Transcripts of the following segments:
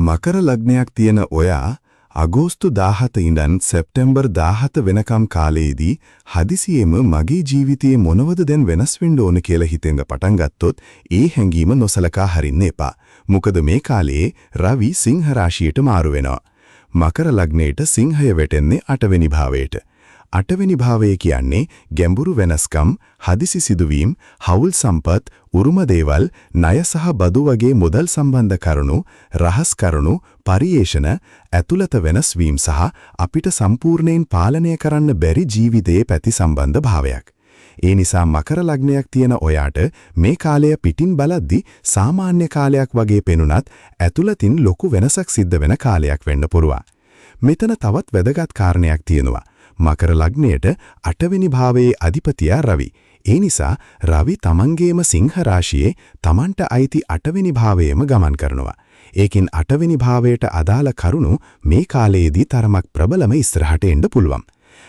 මකර ලග්නයක් තියෙන ඔයා අගෝස්තු 17 ඉඳන් සැප්තැම්බර් 17 වෙනකම් කාලයේදී හදිසියෙම මගේ ජීවිතයේ මොනවද දැන් වෙනස් වෙන්න ඕන කියලා හිතෙන්න පටන් ගත්තොත් ඒ හැඟීම නොසලකා හරින්න එපා. මොකද මේ කාලයේ රවි සිංහ රාශියට මාරු වෙනවා. මකර ලග්නයට සිංහය වැටෙන්නේ 8 වෙනි භාවයට. 8 වෙනි භාවය කියන්නේ ගැඹුරු වෙනස්කම්, හදිසි සිදුවීම්, හවුල් සම්පත්, උරුම දේවල්, ණය සහ බදු වගේ මුදල් සම්බන්ධ කරුණු, රහස් කරුණු, පරිේෂණ, ඇතුළත වෙනස් වීම සහ අපිට සම්පූර්ණයෙන් පාලනය කරන්න බැරි ජීවිතයේ පැති සම්බන්ධ භාවයක්. ඒ නිසා මකර ලග්නයක් තියෙන ඔයාට මේ කාලය පිටින් බලද්දි සාමාන්‍ය කාලයක් වගේ පෙනුනත් ඇතුළතින් ලොකු වෙනසක් සිද්ධ වෙන කාලයක් වෙන්න පුරුවා. මෙතන තවත් වැදගත් කාරණයක් තියෙනවා. මකර ලග්නයට 8 වෙනි භාවයේ අධිපතියා රවි. ඒ නිසා රවි තමන්ගේම සිංහ රාශියේ තමන්ට අයිති 8 වෙනි භාවයේම ගමන් කරනවා. ඒකින් 8 වෙනි භාවයට අදාළ කරුණු මේ කාලයේදී තරමක් ප්‍රබලම ඉස්සරහට එන්න පුළුවන්.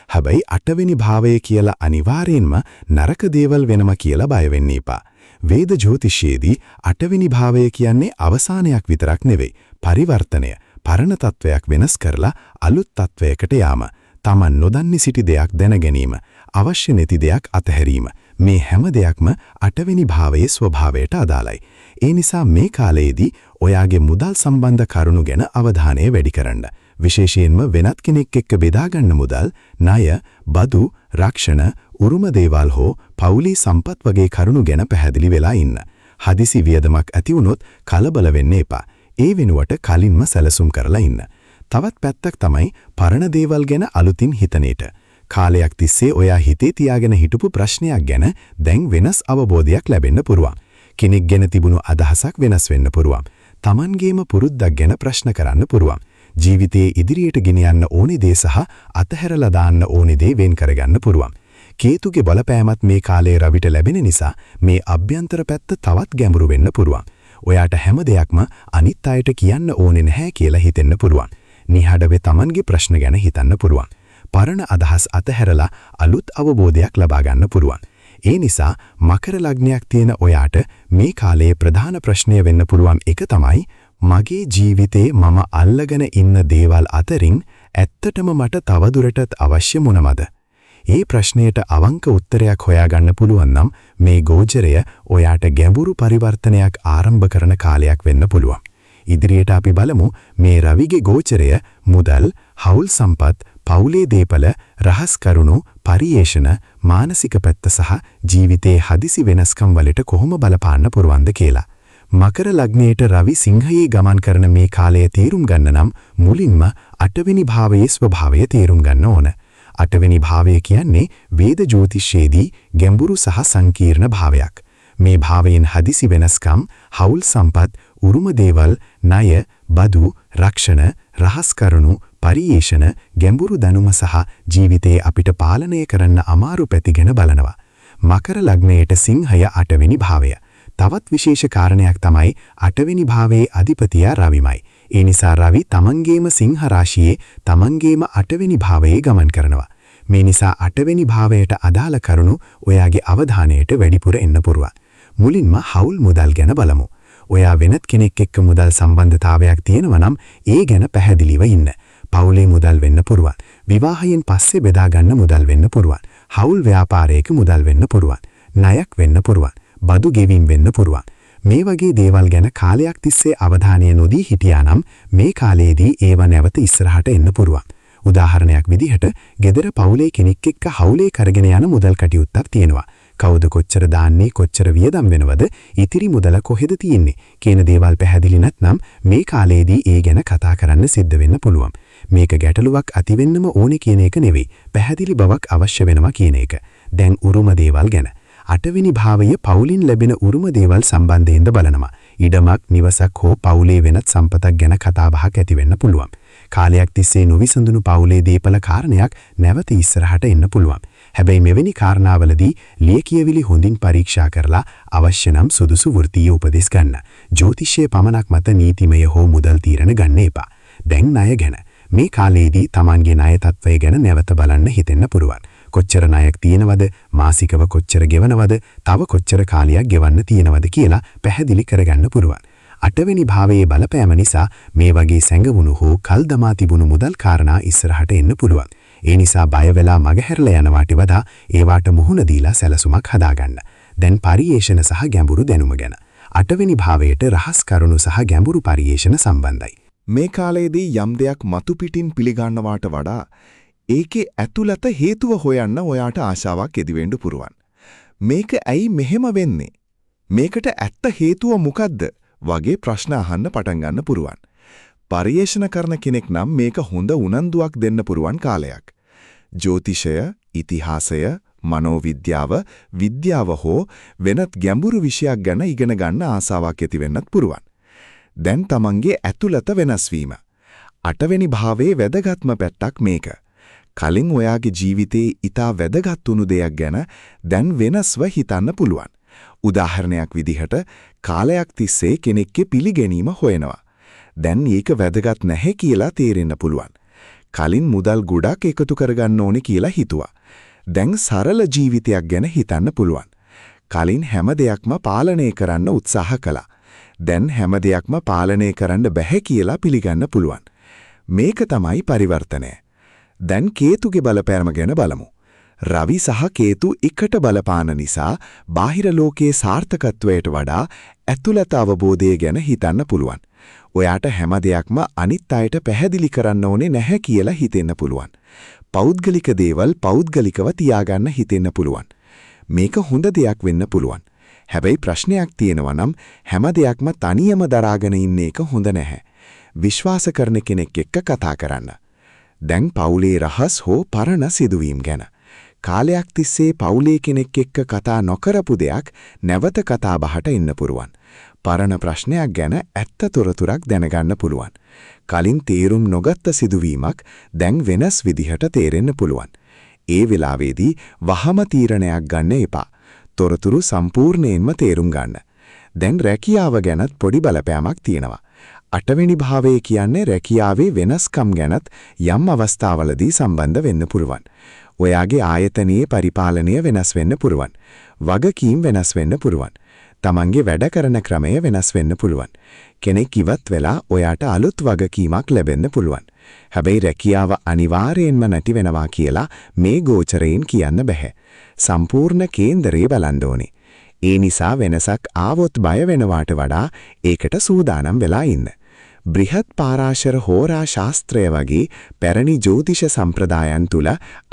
හැබැයි 8 වෙනි භාවය කියලා අනිවාර්යෙන්ම නරක දේවල් වෙනම කියලා බය වෙන්න එපා. වේද ජ්‍යොතිෂයේදී 8 වෙනි භාවය කියන්නේ අවසානයක් විතරක් නෙවෙයි, පරිවර්තනය, පරණ තත්වයක් වෙනස් කරලා අලුත් තත්වයකට යාම. තමන් නොදන්නි සිටි දෙයක් දැන ගැනීම, අවශ්‍ය නැති දෙයක් අතහැරීම, මේ හැම දෙයක්ම 8 වෙනි භාවයේ ස්වභාවයට අදාළයි. ඒ නිසා මේ කාලයේදී ඔයාගේ මුදල් සම්බන්ධ කරුණු ගැන අවධානය වැඩි කරන්න. විශේෂයෙන්ම වෙනත් කෙනෙක් එක්ක බෙදා ගන්න මුදල්, ණය, බදු, රක්ෂණ, උරුම දේවල් හෝ පෞලි සම්පත් වගේ කරුණු ගැන පැහැදිලි වෙලා ඉන්න. හදිසි වියදමක් ඇති වුණොත් කලබල වෙන්න එපා. ඒ වෙනුවට කලින්ම සැලසුම් කරලා ඉන්න. තවත් පැත්තක් තමයි පරණ දේවල් ගැන අලුතින් හිතන එක. කාලයක් තිස්සේ ඔයා හිතේ තියාගෙන හිටපු ප්‍රශ්නයක් ගැන දැන් වෙනස් අවබෝධයක් ලැබෙන්න පුරුවන්. කෙනෙක් ගැන තිබුණු අදහසක් වෙනස් වෙන්න පුරුවන්. Tamanගේම පුරුද්දක් ගැන ප්‍රශ්න කරන්න පුරුවන්. ජීවිතයේ ඉදිරියට ගෙන යන්න ඕනේ දේ සහ අතහැරලා දාන්න ඕනේ දේ වෙන් කරගන්න පුරුවන්. කේතුගේ බලපෑමත් මේ කාලේ රවිට ලැබෙන නිසා මේ අභ්‍යන්තර පැත්ත තවත් ගැඹුරු වෙන්න පුරුවන්. ඔයාට හැම දෙයක්ම අනිත් අයට කියන්න ඕනේ නැහැ කියලා හිතෙන්න පුරුවන්. නිහඬව තමන්ගේ ප්‍රශ්න ගැන හිතන්න පුරුවන්. පරණ අදහස් අතහැරලා අලුත් අවබෝධයක් ලබා ගන්න පුරුවන්. ඒ නිසා මකර ලග්නයක් තියෙන ඔයාට මේ කාලයේ ප්‍රධාන ප්‍රශ්නය වෙන්න පුළුවන් එක තමයි මගේ ජීවිතේ මම අල්ලගෙන ඉන්න දේවල් අතරින් ඇත්තටම මට තවදුරටත් අවශ්‍ය මොනවද? මේ ප්‍රශ්නයට අවංක උත්තරයක් හොයාගන්න පුළුවන් නම් මේ ගෝචරය ඔයාට ගැඹුරු පරිවර්තනයක් ආරම්භ කරන කාලයක් වෙන්න පුළුවන්. ඉදිරියට අපි බලමු මේ රවිගේ ගෝචරය මුදල්, හවුල් සම්පත්, පෞලේ දේපල, රහස් කරුණු, පරිේෂණ, මානසික පැත්ත සහ ජීවිතයේ හදිසි වෙනස්කම් වලට කොහොම බලපාන්න පුරවන්ද කියලා. මකර ලග්නයට රවි සිංහයේ ගමන් කරන මේ කාලය තේරුම් ගන්න නම් මුලින්ම 8 වෙනි භාවයේ ස්වභාවය තේරුම් ගන්න ඕන. 8 වෙනි භාවය කියන්නේ වේද ජ්‍යොතිෂයේදී ගැඹුරු සහ සංකීර්ණ භාවයක්. මේ භාවයෙන් හදිසි වෙනස්කම්, හවුල් සම්පත්, උරුම දේවල්, ණය, බදු, රක්ෂණ, රහස් කරුණු, පරිේෂණ, ගැඹුරු දැනුම සහ ජීවිතයේ අපිට පාලනය කරන්න අමාරු පැති ගැන බලනවා. මකර ලග්නයට සිංහය 8 වෙනි භාවය. තවත් විශේෂ කාරණයක් තමයි 8 වෙනි භාවයේ අධිපතියා රවිමයි. ඒ නිසා රවි තමන්ගේම සිංහ රාශියේ තමන්ගේම 8 වෙනි භාවයේ ගමන් කරනවා. මේ නිසා 8 වෙනි භාවයට අදාළ කරුණු ඔයාගේ අවධානයට වැඩිපුර එන්න පුරුවා. මුලින්ම හවුල් මුදල් ගැන බලමු. ඔයා වෙනත් කෙනෙක් එක්ක මුදල් සම්බන්ධතාවයක් තියෙනවා නම් ඒ ගැන පැහැදිලිව ඉන්න. පවුලේ මුදල් වෙන්න පුරුවන්. විවාහයෙන් පස්සේ බෙදා ගන්න මුදල් වෙන්න පුරුවන්. හවුල් ව්‍යාපාරයක මුදල් වෙන්න පුරුවන්. ණයක් වෙන්න පුරුවන්. බදු ගෙවීම් වෙන්න පුරුවන්. මේ වගේ දේවල් ගැන කාලයක් තිස්සේ අවධානය නොදී හිටියා නම් මේ කාලයේදී ඒව නැවත ඉස්සරහට එන්න පුරුවන්. උදාහරණයක් විදිහට ගෙදර පවුලේ කෙනෙක් එක්ක හවුලේ කරගෙන යන මුදල් කටයුත්තක් තියෙනවා. කවුද කොච්චර දාන්නේ, කොච්චර වියදම් වෙනවද, ඉතිරි මුදල කොහෙද තියෙන්නේ කියන දේවල් පැහැදිලි නැත්නම් මේ කාලයේදී ඒ ගැන කතා කරන්න සිද්ධ වෙන්න පුළුවන්. මේක ගැටලුවක් ඇති වෙන්නම ඕනේ කියන එක නෙවෙයි, පැහැදිලි බවක් අවශ්‍ය වෙනවා කියන එක. දැන් උරුම දේවල් ගැන 8 වෙනි භාවය පවුලින් ලැබෙන උරුම දේවල් සම්බන්ධයෙන්ද බලනවා. ඉඩමක්, නිවසක් හෝ පවුලේ වෙනත් සම්පතක් ගැන කතා බහක් ඇති වෙන්න පුළුවන්. කාලයක් තිස්සේ නොවිසඳුණු පවුලේ දේපල කාරණයක් නැවත ඉස්සරහට එන්න පුළුවන්. හැබැයි මෙවැනි කාරණාවලදී ලියකියවිලි හොඳින් පරීක්ෂා කරලා අවශ්‍ය නම් සුදුසු වෘත්තීය උපදෙස් ගන්න. ජ්‍යොතිෂයේ පමණක් මත නීතිමය හෝ මුදල් තීරණ ගන්න එපා. දැන් ණය ගැන. මේ කාලයේදී Tamanගේ ණය තත්ත්වය ගැන නැවත බලන්න හිතෙන්න පුරුවන්. කොච්චර ණයක් තියෙනවද, මාසිකව කොච්චර ගෙවනවද, තව කොච්චර කාලයක් ගෙවන්න තියෙනවද කියලා පැහැදිලි කරගන්න පුරුවන්. අටවෙනි භාවයේ බලපෑම නිසා මේ වගේ සැඟවුණු හෝ කල් දමා තිබුණු මුදල් කාරණා ඉස්සරහට එන්න පුළුවන්. ඒ නිසා බය වෙලා මගහැරලා යනවාට වඩා ඒවාට මුහුණ දීලා සැලසුමක් හදාගන්න. දැන් පරිේෂණ සහ ගැඹුරු දැනුම ගැන. අටවෙනි භාවයට රහස් කරුණු සහ ගැඹුරු පරිේෂණ සම්බන්ධයි. මේ කාලයේදී යම් දෙයක් මතු පිටින් පිළිගන්නවාට වඩා ඒකේ ඇතුළත හේතුව හොයන්න ඔයාට ආශාවක් ඇති වෙන්න පුරුවන්. මේක ඇයි මෙහෙම වෙන්නේ? මේකට ඇත්ත හේතුව මොකද්ද? වගේ ප්‍රශ්න අහන්න පටන් ගන්න පුරුවන්. පරිේෂණ කරන කෙනෙක් නම් මේක හොඳ උනන්දුවක් දෙන්න පුරුවන් කාලයක්. ජ්‍යොතිෂය, ඉතිහාසය, මනෝවිද්‍යාව, විද්‍යාව හෝ වෙනත් ගැඹුරු විෂයක් ගැන ඉගෙන ගන්න ආසාවක් ඇති වෙන්නත් පුරුවන්. දැන් තමන්ගේ ඇතුළත වෙනස් වීම. අටවෙනි භාවයේ වැදගත්ම පැත්තක් මේක. කලින් ඔයාගේ ජීවිතේ ඊටා වැදගත් වුණු දෙයක් ගැන දැන් වෙනස්ව හිතන්න පුළුවන්. උදාහරණයක් විදිහට කාලයක් තිස්සේ කෙනෙක්ගේ පිළිගැනීම හොයනවා. දැන් ඒක වැදගත් නැහැ කියලා තේරෙන්න පුළුවන්. කලින් මුදල් ගොඩක් එකතු කරගන්න ඕනේ කියලා හිතුවා. දැන් සරල ජීවිතයක් ගැන හිතන්න පුළුවන්. කලින් හැම දෙයක්ම පාලනය කරන්න උත්සාහ කළා. දැන් හැම දෙයක්ම පාලනය කරන්න බැහැ කියලා පිළිගන්න පුළුවන්. මේක තමයි පරිවර්තනය. දැන් කේතුගේ බලපෑම ගැන බලමු. රවි සහ කේතු එකට බලපාන නිසා බාහිර ලෝකයේ සාර්ථකත්වයට වඩා ඇතුළත අවබෝධය ගැන හිතන්න පුළුවන්. ඔයාට හැම දෙයක්ම අනිත් අයට පැහැදිලි කරන්න ඕනේ නැහැ කියලා හිතෙන්න පුළුවන්. පෞද්ගලික දේවල් පෞද්ගලිකව තියාගන්න හිතෙන්න පුළුවන්. මේක හොඳ දෙයක් වෙන්න පුළුවන්. හැබැයි ප්‍රශ්නයක් තියෙනවා නම් හැම දෙයක්ම තනියම දරාගෙන ඉන්න එක හොඳ නැහැ. විශ්වාස කරන කෙනෙක් එක්ක කතා කරන්න. දැන් පවුලේ රහස් හෝ පරණ සිදුවීම් ගැන. කාලයක් තිස්සේ පවුලේ කෙනෙක් එක්ක කතා නොකරපු දෙයක් නැවත කතා බහට එන්න පුරුවන්. පරණ ප්‍රශ්නයක් ගැන ඇත්ත තොරතුරක් දැනගන්න පුළුවන්. කලින් තේරුම් නොගත්ත සිදුවීමක් දැන් වෙනස් විදිහට තේරෙන්න පුළුවන්. ඒ වෙලාවේදී වහම තීරණයක් ගන්න එපා. තොරතුරු සම්පූර්ණයෙන්ම තේරුම් ගන්න. දැන් රැකියාව ගැනත් පොඩි බලපෑමක් තියෙනවා. අටවෙනි භාවයේ කියන්නේ රැකියාවේ වෙනස්කම් ගැනත් යම් අවස්ථාවලදී සම්බන්ධ වෙන්න පුළුවන්. ඔයාගේ ආයතනයේ පරිපාලනය වෙනස් වෙන්න පුළුවන්. වගකීම් වෙනස් වෙන්න පුළුවන්. තමන්ගේ වැඩ කරන ක්‍රමය වෙනස් වෙන්න පුළුවන්. කෙනෙක් ඉවත් වෙලා ඔයාට අලුත් වගකීමක් ලැබෙන්න පුළුවන්. හැබැයි රැකියාව අනිවාර්යයෙන්ම නැති වෙනවා කියලා මේ ගෝචරයෙන් කියන්න බෑ. සම්පූර්ණ කේන්දරේ බලන්න ඕනේ. ඒ නිසා වෙනසක් ආවොත් බය වෙනවාට වඩා ඒකට සූදානම් වෙලා ඉන්න. බ්‍රිහත් පාරාශර හෝරා ශාස්ත්‍රය වගේ පැරණි ජ්‍යොතිෂ සම්ප්‍රදායන් තුල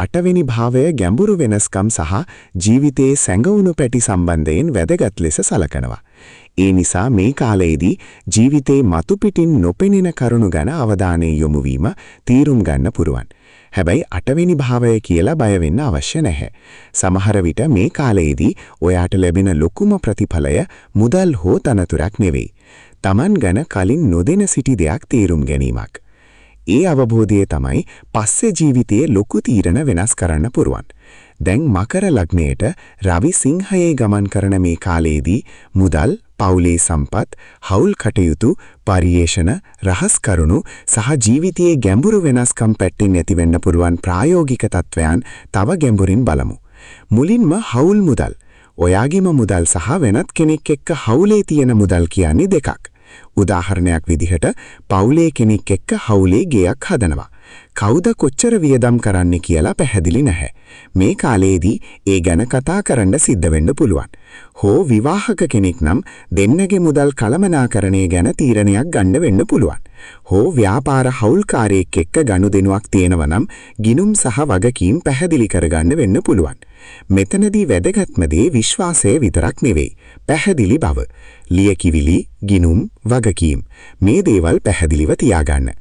අටවෙනි භාවය ගැඹුරු වෙනස්කම් සහ ජීවිතයේ සැඟවුණු පැටි සම්බන්ධයෙන් වැදගත් ලෙස සලකනවා. ඒ නිසා මේ කාලයේදී ජීවිතේ මතු පිටින් නොපෙනෙන කරුණු ගැන අවධානය යොමු වීම තීරුම් ගන්න පුරුවන්. හැබැයි අටවෙනි භාවය කියලා බය වෙන්න අවශ්‍ය නැහැ. සමහර විට මේ කාලයේදී ඔයාට ලැබෙන ලොකුම ප්‍රතිඵලය මුදල් හෝ තනතුරක් නෙවෙයි. Taman ගැන කලින් නොදෙන සිටි දෙයක් තීරුම් ගැනීමක්. ඒ අවබෝධය තමයි පස්සේ ජීවිතයේ ලොකු තීරණ වෙනස් කරන්න පුරුවන්. දැන් මකර ලග්නයට රවි සිංහයේ ගමන් කරන මේ කාලයේදී මුදල්, පවුලේ සම්පත්, හවුල් කටයුතු, පරිේෂණ, රහස් කරුණු සහ ජීවිතයේ ගැඹුරු වෙනස්කම් පැත්තෙන් ඇතිවෙන්න පුරුවන් ප්‍රායෝගික තත්වයන් තව ගැඹුරින් බලමු. මුලින්ම හවුල් මුදල්. ඔයාගේම මුදල් සහ වෙනත් කෙනෙක් එක්ක හවුලේ තියෙන මුදල් කියන්නේ දෙකක්. උදාහරණයක් විදිහට පවුලේ කෙනෙක් එක්ක හවුලේ ගෙයක් හදනවා. කවුද කොච්චර වියදම් කරන්නේ කියලා පැහැදිලි නැහැ. මේ කාලයේදී ඒ ගැන කතා කරන්න සිද්ධ වෙන්න පුළුවන්. හෝ විවාහක කෙනෙක් නම් දෙන්නගේ මුදල් කළමනාකරණය ගැන තීරණයක් ගන්න වෙන්න පුළුවන්. හෝ ව්‍යාපාර හවුල්කාරයෙක් එක්ක ගනුදෙනුවක් තියෙනවා නම් ගිණුම් සහ වගකීම් පැහැදිලි කරගන්න වෙන්න පුළුවන්. මෙතනදී වැදගත්ම දේ විශ්වාසය විතරක් නෙවෙයි. පැහැදිලි බව. ලියකිවිලි, ගිණුම්, වගකීම් මේ දේවල් පැහැදිලිව තියාගන්න.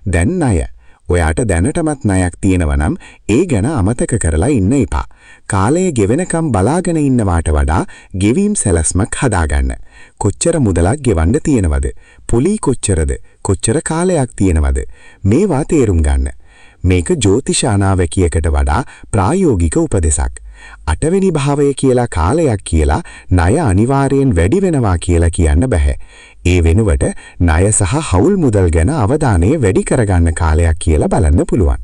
දැන් ණය. ඔයාට දැනටමත් ණයක් තියෙනවා නම් ඒ ගැන අමතක කරලා ඉන්න එපා. කාලය ගෙවෙනකම් බලාගෙන ඉන්නවාට වඩා ගෙවීම් සැලැස්මක් හදාගන්න. කොච්චර මුදලක් ගෙවන්න තියෙනවද? පොලි කොච්චරද? කොච්චර කාලයක් තියෙනවද? මේවා තේරුම් ගන්න. මේක ජ්‍යොතිෂ අනාවැකියකට වඩා ප්‍රායෝගික උපදෙසක්. අටවෙනි භාවය කියලා කාලයක් කියලා ණය අනිවාර්යෙන් වැඩි වෙනවා කියලා කියන්න බෑ. ඒ වෙනුවට ණය සහ හවුල් මුදල් ගැන අවධානය වැඩි කරගන්න කාලයක් කියලා බලන්න පුළුවන්.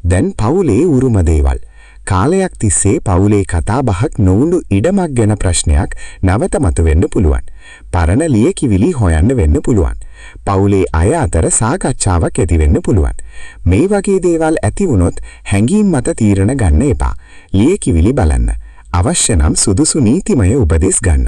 දැන් පවුලේ උරුම දේවල්. කාලයක් තිස්සේ පවුලේ කතා බහක් නොවුණු ඉඩමක් ගැන ප්‍රශ්නයක් නැවත මතුවෙන්න පුළුවන්. පරණ ලියකිවිලි හොයන්න වෙන්න පුළුවන්. පවුලේ අය අතර සාකච්ඡාවක් ඇති වෙන්න පුළුවන්. මේ වගේ දේවල් ඇති වුණොත් හැඟීම් මත තීරණ ගන්න එපා. ලියකිවිලි බලන්න. අවශ්‍ය නම් සුදුසු නීතිමය උපදෙස් ගන්න.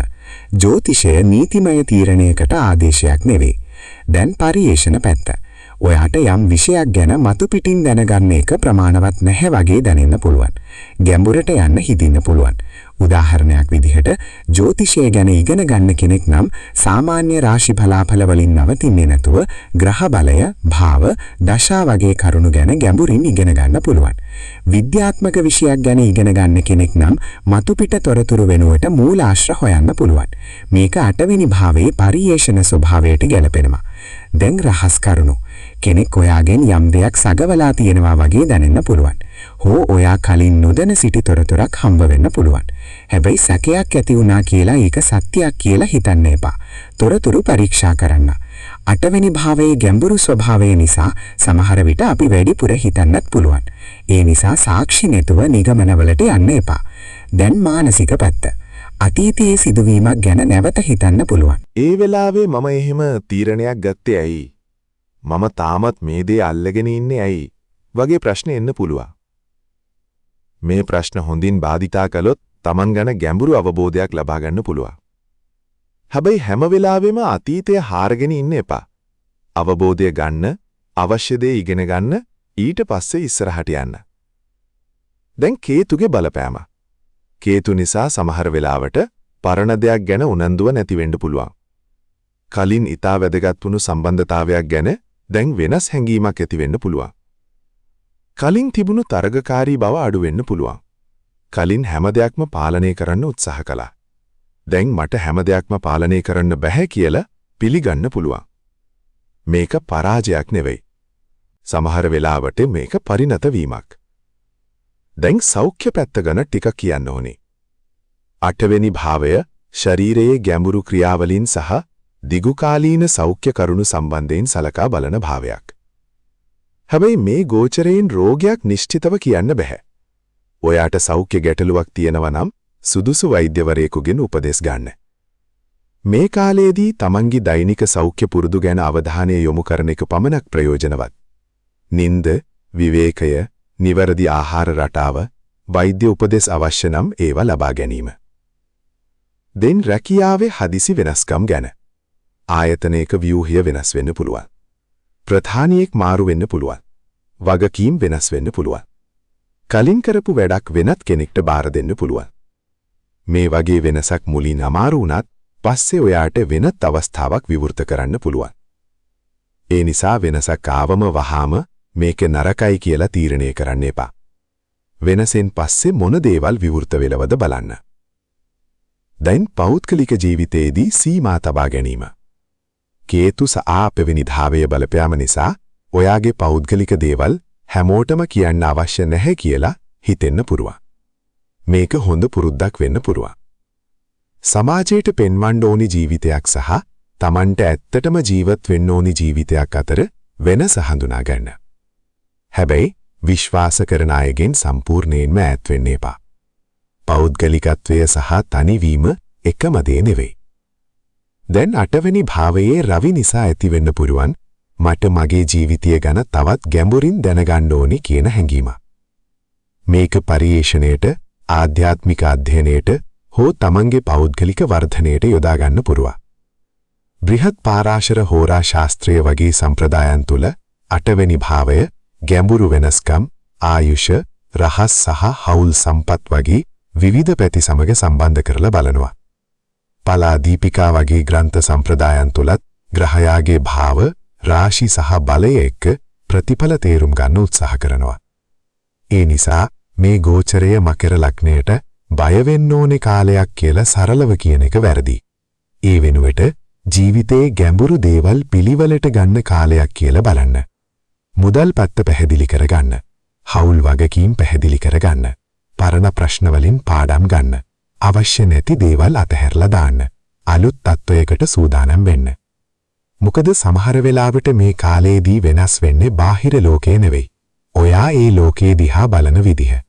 ජ්‍යොතිෂය නීතිමය තීරණයකට ආදේශයක් නෙවෙයි. දැන් පරිේශන පැත්ත. ඔයාට යම් විෂයක් ගැන මතු පිටින් දැනගන්න එක ප්‍රමාණවත් නැහැ වගේ දැනෙන්න පුළුවන්. ගැඹුරට යන්න හිතින්න පුළුවන්. උදාහරණයක් විදිහට ජ්‍යොතිෂය ගැන ඉගෙන ගන්න කෙනෙක් නම් සාමාන්‍ය රාශි බලාපල වලින් නවතින්නේ නැතුව ග්‍රහ බලය, භාව, දශා වගේ කරුණු ගැන ගැඹුරින් ඉගෙන ගන්න පුළුවන්. විද්‍යාත්මක විෂයක් ගැන ඉගෙන ගන්න කෙනෙක් නම් මතු පිට තොරතුරු වෙනුවට මූලාශ්‍ර හොයන්න පුළුවන්. මේක 8 වෙනි භාවයේ පරිේශන ස්වභාවයට ගැලපෙනවා. දැන් රහස් කරුණු. කෙනෙක් ඔයාගෙන් යම් දෙයක් සගවලා තියෙනවා වගේ දැනෙන්න පුළුවන්. හෝ ඔයා කලින් නොදැන සිටි තොරතුරක් හම්බ වෙන්න පුළුවන්. හැබැයි සැකයක් ඇති වුණා කියලා ඒක සත්‍යයක් කියලා හිතන්න එපා. තොරතුරු පරීක්ෂා කරන්න. 8 වෙනි භාවයේ ගැඹුරු ස්වභාවය නිසා සමහර විට අපි වැඩිපුර හිතන්නත් පුළුවන්. ඒ නිසා සාක්ෂි නැතුව නිගමනවලට යන්න එපා. දැන් මානසික පැත්ත. අතීතයේ සිදුවීමක් ගැන නැවත හිතන්න පුළුවන්. ඒ වෙලාවේ මම එහෙම තීරණයක් ගත්තේ ඇයි? මම තාමත් මේ දේ අල්ලගෙන ඉන්නේ ඇයි? වගේ ප්‍රශ්න එන්න පුළුවන්. මේ ප්‍රශ්න හොඳින් බාධිතා කළොත් Taman ගැන ගැඹුරු අවබෝධයක් ලබා ගන්න පුළුවන්. හැබැයි හැම වෙලාවෙම අතීතය හාරගෙන ඉන්න එපා. අවබෝධය ගන්න, අවශ්‍ය දේ ඉගෙන ගන්න, ඊට පස්සේ ඉස්සරහට යන්න. දැන් කේතුගේ බලපෑම. කේතු නිසා සමහර වෙලාවට පරණ දෙයක් ගැන උනන්දුව නැති වෙන්න පුළුවන්. කලින් ඊට වැදගත් වුණු සම්බන්ධතාවයක් ගැන දැන් වෙනස් හැඟීමක් ඇති වෙන්න පුළුවන්. කලින් තිබුණු තරගකාරී බව අඩු වෙන්න පුළුවන්. කලින් හැම දෙයක්ම පාලනය කරන්න උත්සාහ කළා. දැන් මට හැම දෙයක්ම පාලනය කරන්න බැහැ කියලා පිළිගන්න පුළුවන්. මේක පරාජයක් නෙවෙයි. සමහර වෙලාවට මේක පරිණත වීමක්. දැන් සෞඛ්‍ය පැත්ත ගැන ටිකක් කියන්න ඕනේ. 8 වෙනි භාවය ශරීරයේ ගැඹුරු ක්‍රියාවලින් සහ දිගුකාලීන සෞඛ්‍ය කරුණු සම්බන්ධයෙන් සලකා බලන භාවයක්. හැබැයි මේ ගෝචරයෙන් රෝගයක් නිශ්චිතව කියන්න බෑ. ඔයාට සෞඛ්‍ය ගැටලුවක් තියෙනවා නම් සුදුසු වෛද්‍යවරයෙකුගෙන් උපදෙස් ගන්න. මේ කාලයේදී තමන්ගේ දෛනික සෞඛ්‍ය පුරුදු ගැන අවධානය යොමු කරන එක පමණක් ප්‍රයෝජනවත්. නින්ද, විවේකය, නිවැරදි ආහාර රටාව, වෛද්‍ය උපදෙස් අවශ්‍ය නම් ඒවා ලබා ගැනීම. දෙන් රැකියාවේ හදිසි වෙනස්කම් ගැන. ආයතනයක ව්‍යුහය වෙනස් වෙන්න පුළුවන්. ප්‍රධානියෙක් මාරු වෙන්න පුළුවන්. වගකීම් වෙනස් වෙන්න පුළුවන්. කලින් කරපු වැඩක් වෙනත් කෙනෙක්ට බාර දෙන්න පුළුවන්. මේ වගේ වෙනසක් මුලින් අමාරු වුණත් පස්සේ ඔයාට වෙනත් අවස්ථාවක් විවෘත කරන්න පුළුවන්. ඒ නිසා වෙනසක් ආවම වහාම මේක නරකයි කියලා තීරණය කරන්න එපා. වෙනසෙන් පස්සේ මොන දේවල් විවෘත වෙලවද බලන්න. දැන් පෞද්ගලික ජීවිතයේදී සීමා තබා ගැනීම. කේතු සආපෙවෙනි ධාවය බලපෑම නිසා ඔයාගේ පෞද්ගලික දේවල් හැමෝටම කියන්න අවශ්‍ය නැහැ කියලා හිතෙන්න පුරුවා. මේක හොඳ පුරුද්දක් වෙන්න පුරුවා. සමාජයට පෙන්වන්න ඕනි ජීවිතයක් සහ Tamanට ඇත්තටම ජීවත් වෙන්න ඕනි ජීවිතයක් අතර වෙනස හඳුනා ගන්න. හැබැයි විශ්වාස කරන අයගෙන් සම්පූර්ණයෙන්ම ඈත් වෙන්න එපා. පෞද්ගලිකත්වය සහ තනිවීම එකම දේ නෙවෙයි. දැන් 8 වෙනි භාවයේ රවි නිසා ඇති වෙන්න පුරුවන් මට මගේ ජීවිතය ගැන තවත් ගැඹුරින් දැනගන්න ඕනි කියන හැඟීම. මේක පරිේශණයට, ආධ්‍යාත්මික අධ්‍යයනයට හෝ තමන්ගේ පෞද්ගලික වර්ධනයට යොදා ගන්න පුරුවා. බ්‍රිහත් පාරාශර හෝරා ශාස්ත්‍රය වගේ සම්ප්‍රදායන් තුල 8 වෙනි භාවය ගැඹුරු වෙනස්කම්, ආයුෂ, රහස් සහ හවුල් සම්පත් වගේ විවිධ පැති සමග සම්බන්ධ කරලා බලනවා. පලා දීපිකා වගේ ග්‍රන්ථ සම්ප්‍රදායන් තුලත් ග්‍රහයාගේ භාව, රාශි සහ බලය එක්ක ප්‍රතිඵල තේරුම් ගන්න උත්සාහ කරනවා. ඒ නිසා මේ ගෝචරය මකර ලග්නයට බය වෙන්න ඕනේ කාලයක් කියලා සරලව කියන එක වැරදි. ඒ වෙනුවට ජීවිතයේ ගැඹුරු දේවල් පිළිවෙලට ගන්න කාලයක් කියලා බලන්න. මුදල් පැත්ත පැහැදිලි කරගන්න. හවුල් වගකීම් පැහැදිලි කරගන්න. පරණ ප්‍රශ්න වලින් පාඩම් ගන්න. අවශ්‍ය නැති දේවල් අතහැරලා දාන්න. අලුත් තත්වයකට සූදානම් වෙන්න. මොකද සමහර වෙලාවට මේ කාලයේදී වෙනස් වෙන්නේ බාහිර ලෝකේ නෙවෙයි. ඔයා ඒ ලෝකේ දිහා බලන විදිහ.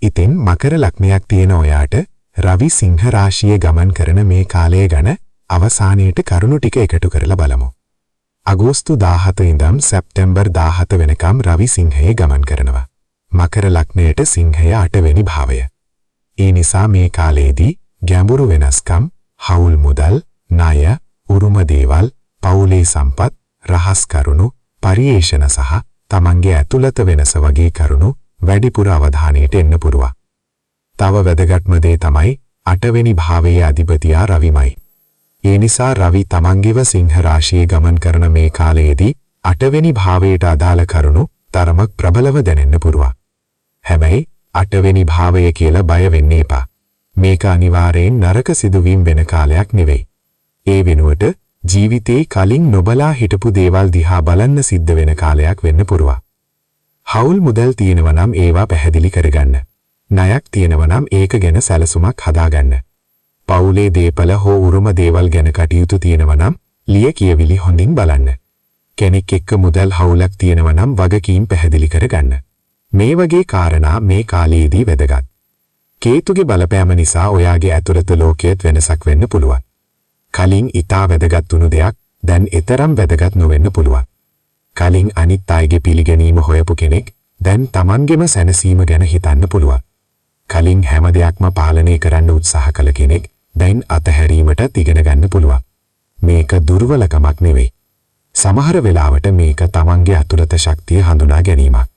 ඉතින් මකර ලග්නයක් තියෙන ඔයාට රවි සිංහ රාශියේ ගමන් කරන මේ කාලය ගැන අවසානයේට කරුණු ටික එකතු කරලා බලමු. අගෝස්තු 17 ඉඳන් සැප්තැම්බර් 17 වෙනකම් රවි සිංහයේ ගමන් කරනවා. මකර ලග්නයට සිංහය 8 වෙනි භාවය. ඒ නිසා මේ කාලයේදී ගැඹුරු වෙනස්කම්, හවුල් මුදල්, ණය, උරුම දේවල්, පවුලේ සම්පත්, රහස් කරුණු, පරිේෂණ සහ තමන්ගේ ඇතුළත වෙනස වගේ කරුණු වැඩිපුර අවධානයට එන්න පුරුවා. තව වැදගත්ම දේ තමයි 8 වෙනි භාවයේ අධිපතියා රවිමයි. ඒ නිසා රවි තමන්ගේව සිංහ රාශියේ ගමන් කරන මේ කාලයේදී 8 වෙනි භාවයට අදාළ කරුණු තරමක් ප්‍රබලව දැනෙන්න පුරුවා. හැබැයි 8 වෙනි භාවය කියලා බය වෙන්න එපා. මේක අනිවාර්යෙන් නරක සිදුවීම් වෙන කාලයක් නෙවෙයි. ඒ වෙනුවට ජීවිතේ කලින් නොබලා හිටපු දේවල් දිහා බලන්න සිද්ධ වෙන කාලයක් වෙන්න පුරුවා. හවුල් මුදල් තියෙනවා නම් ඒවා පැහැදිලි කරගන්න. ණයක් තියෙනවා නම් ඒක ගැන සැලසුමක් හදාගන්න. පවුලේ දේපල හෝ උරුම දේවල් ගැන කටයුතු තියෙනවා නම් ලිය කියවිලි හොඳින් බලන්න. කෙනෙක් එක්ක මුදල් හවුලක් තියෙනවා නම් වගකීම් පැහැදිලි කරගන්න. මේ වගේ කාරණා මේ කාලයේදී වැදගත්. කේතුගේ බලපෑම නිසා ඔයාගේ ඇතුළත ලෝකයේත් වෙනසක් වෙන්න පුළුවන්. කලින් ඊටා වැදගත් වුණු දෙයක් දැන් ඊතරම් වැදගත් නොවෙන්න පුළුවන්. කලින් අනිත් අයගේ පිළිගැනීම හොයපු කෙනෙක් දැන් Tamanගෙම සැනසීම ගැන හිතන්න පුළුවන්. කලින් හැම දෙයක්ම පාලනය කරන්න උත්සාහ කළ කෙනෙක් දැන් අතහැරීමට ඉගෙන ගන්න පුළුවන්. මේක දුර්වලකමක් නෙවෙයි. සමහර වෙලාවට මේක Tamanගේ අතුලත ශක්තිය හඳුනා ගැනීමක්.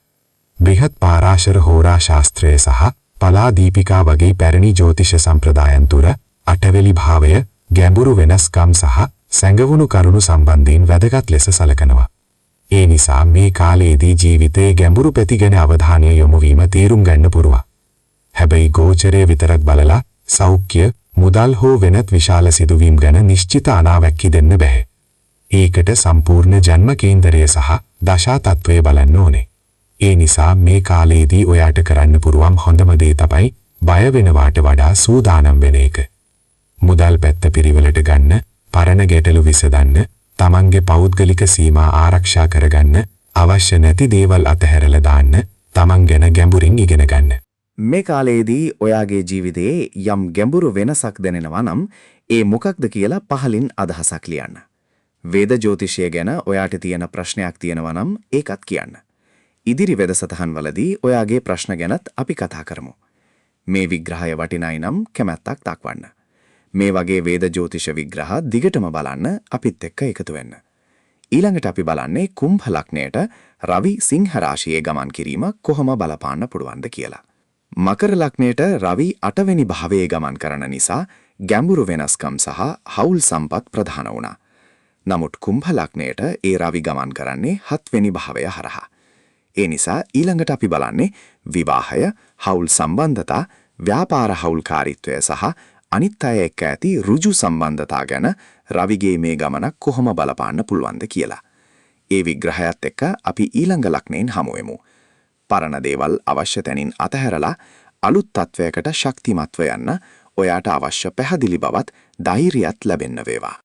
බ්‍රිහත් පාරාශර හෝරා ශාස්ත්‍රය සහ පලා දීපිකා වගේ පැරණි ජ්‍යොතිෂ සම්ප්‍රදායන් තුර අටවෙලි භාවය ගැඹුරු වෙනස්කම් සහ සැඟවුණු කරුණු සම්බන්ධයෙන් වැදගත් ලෙස සැලකනවා. ඒ නිසා මේ කාලයේදී ජීවිතයේ ගැඹුරු පැති ගැන අවධානය යොමු වීම තේරුම් ගන්න පුරුවා. හැබැයි ගෝචරය විතරක් බලලා සෞඛ්‍ය, මුදල් හෝ වෙනත් විශාල සිදුවීම් ගැන නිශ්චිත අනාවැක්කි දෙන්න බෑ. ඒකට සම්පූර්ණ ජන්ම කේන්දරය සහ දශා තත්වය බලන්න ඕනේ. ඒ නිසා මේ කාලයේදී ඔයාට කරන්න පුරුවම් හොඳම දේ තමයි බය වෙනවාට වඩා සූදානම් වෙන එක. මුදල් පැත්ත පිරිවලට ගන්න, පරණ ගැටලු විසඳන්න, තමන්ගේ පෞද්ගලික සීමා ආරක්ෂා කරගන්න, අවශ්‍ය නැති දේවල් අතහැරලා දාන්න, තමන් ගැන ගැඹුරින් ඉගෙන ගන්න. මේ කාලයේදී ඔයාගේ ජීවිතයේ යම් ගැඹුරු වෙනසක් දැනෙනවා නම් ඒ මොකක්ද කියලා පහලින් අදහසක් ලියන්න. වේද ජ්‍යොතිෂය ගැන ඔයාට තියෙන ප්‍රශ්නයක් තියෙනවා නම් ඒකත් කියන්න. ඉදිරි වෙදසටහන්වලදී ඔයාගේ ප්‍රශ්න ගැනත් අපි කතා කරමු. මේ විග්‍රහය වටිනයි නම් කැමැත්තක් දක්වන්න. මේ වගේ වේද ජ්‍යොතිෂ විග්‍රහ දිගටම බලන්න අපිත් එක්ක එකතු වෙන්න. ඊළඟට අපි බලන්නේ කුම්භ ලග්නයට රවි සිංහ රාශියේ ගමන් කිරීම කොහොම බලපාන්න පුළුවන්ද කියලා. මකර ලග්නයට රවි 8 වෙනි භාවයේ ගමන් කරන නිසා ගැඹුරු වෙනස්කම් සහ හවුල් සම්පත් ප්‍රධාන වුණා. නමුත් කුම්භ ලග්නයට ඒ රවි ගමන් කරන්නේ 7 වෙනි භාවය හරහා. ඒ නිසා ඊළඟට අපි බලන්නේ විවාහය, හවුල් සම්බන්ධතා, ව්‍යාපාර හවුල්කාරීත්වය සහ අනිත් අය එක්ක ඇති ඍජු සම්බන්ධතා ගැන රවිගේ මේ ගමන කොහොම බලපාන්න පුළුවන්ද කියලා. ඒ විග්‍රහයත් එක්ක අපි ඊළඟ ලග්නයෙන් හමු වෙමු. පරණ දේවල් අවශ්‍ය තැනින් අතහැරලා අලුත් තත්වයකට ශක්තිමත්ව යන්න ඔයාට අවශ්‍ය පැහැදිලි බවත් ධෛර්යයත් ලැබෙන්න වේවා.